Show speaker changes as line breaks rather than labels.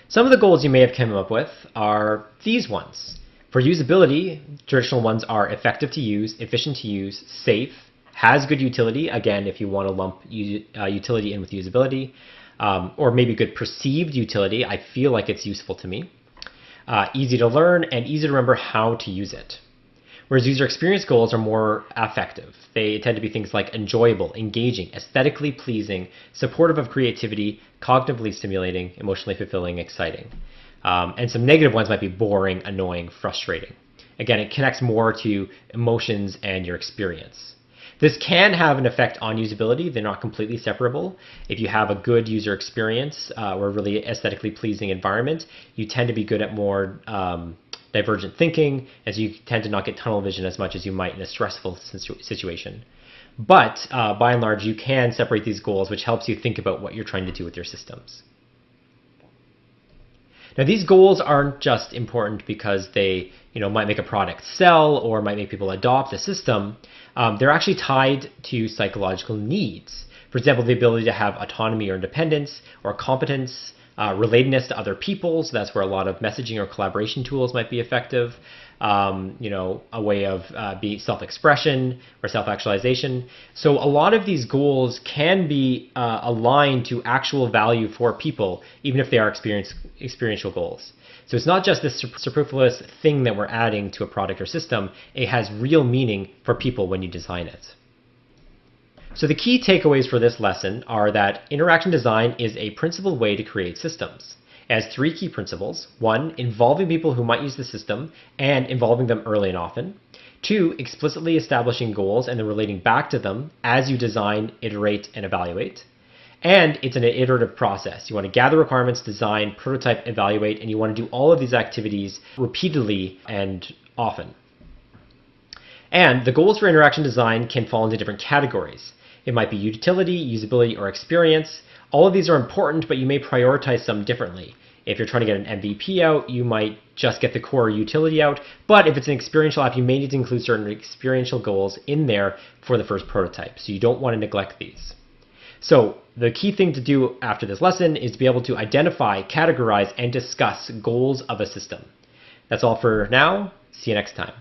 Some of the goals you may have come up with are these ones. For usability, traditional ones are effective to use, efficient to use, safe, has good utility, again, if you want to lump utility in with usability, or maybe good perceived utility, I feel like it's useful to me, easy to learn, and easy to remember how to use it. Whereas user experience goals are more affective. They tend to be things like enjoyable, engaging, aesthetically pleasing, supportive of creativity, cognitively stimulating, emotionally fulfilling, exciting. And some negative ones might be boring, annoying, frustrating. Again, it connects more to emotions and your experience. This can have an effect on usability. They're not completely separable. If you have a good user experience or a really aesthetically pleasing environment, you tend to be good at more divergent thinking, as you tend to not get tunnel vision as much as you might in a stressful situation. But by and large, you can separate these goals, which helps you think about what you're trying to do with your systems. Now, these goals aren't just important because they might make a product sell or might make people adopt a system. They're actually tied to psychological needs. For example, the ability to have autonomy or independence or competence, relatedness to other people. So that's where a lot of messaging or collaboration tools might be effective. A way of being self-expression or self-actualization. So a lot of these goals can be aligned to actual value for people, even if they are experiential goals. So it's not just this superfluous thing that we're adding to a product or system. It has real meaning for people when you design it. So the key takeaways for this lesson are that interaction design is a principled way to create systems. It has three key principles. 1, involving people who might use the system and involving them early and often. 2, explicitly establishing goals and then relating back to them as you design, iterate, and evaluate. And it's an iterative process. You want to gather requirements, design, prototype, evaluate, and you want to do all of these activities repeatedly and often. And the goals for interaction design can fall into different categories. It might be utility, usability, or experience. All of these are important, but you may prioritize some differently. If you're trying to get an MVP out, you might just get the core utility out. But if it's an experiential app, you may need to include certain experiential goals in there for the first prototype. So you don't want to neglect these. So the key thing to do after this lesson is to be able to identify, categorize, and discuss goals of a system. That's all for now. See you next time.